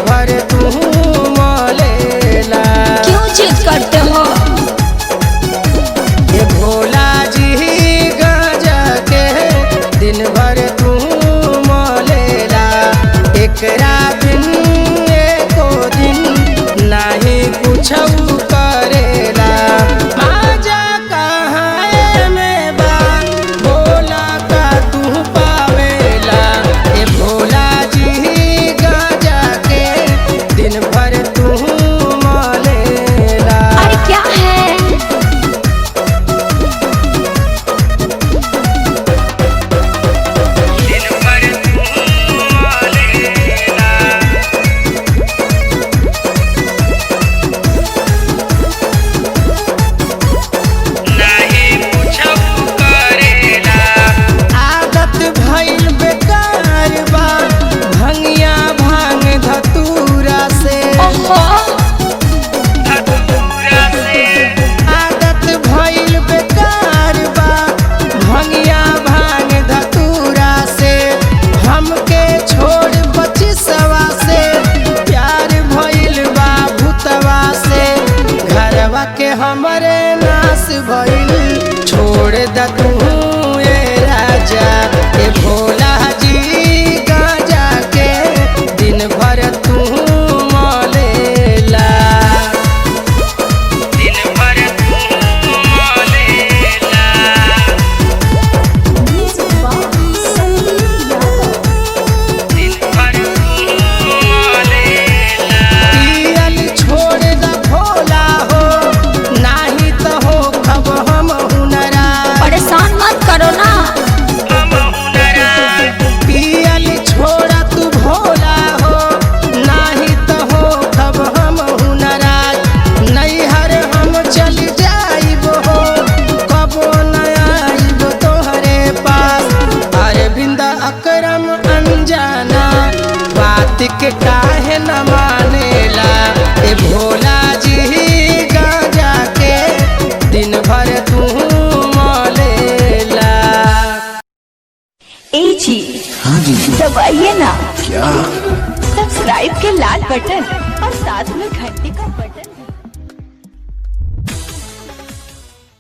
भर तू मलेला। क्यों जिद करते हो? ये भोला जी गांजा के दिन भर तू मलेला। एकरा बिन एको दिन नहीं कुछ करेला। आजा कहाँ में बा भोला का तू पावेला। ये भोला जी गांजा के दिन भर तू मलेला। अरे क्या है? के हमरे नाश भइल छोड़ द तू ए राजा। ए भोला जी गांजा के दिन भर तू मलेला। दिन भर तू मलेला। दिन भर तू मलेला। पियल छोड़ द भोला हो, नाही तो हो खब हम हुनरा। परेशान मत करो ना। हम हुनरा। पियल छोड़ा तू भोला हो, नाही तो हो खब हम हुनरा। नैहर हम चल जाइब हो, कबो न आइब तोहरे पास। अरविंद अकरम अनजाना बात के काहे न मानेला। ए भोला जी गांजा के दिन भर तू मलेला। ए जी, हाँ जी दबाइए ना क्या? सब्सक्राइब के लाल बटन और साथ में घंटी का बटन।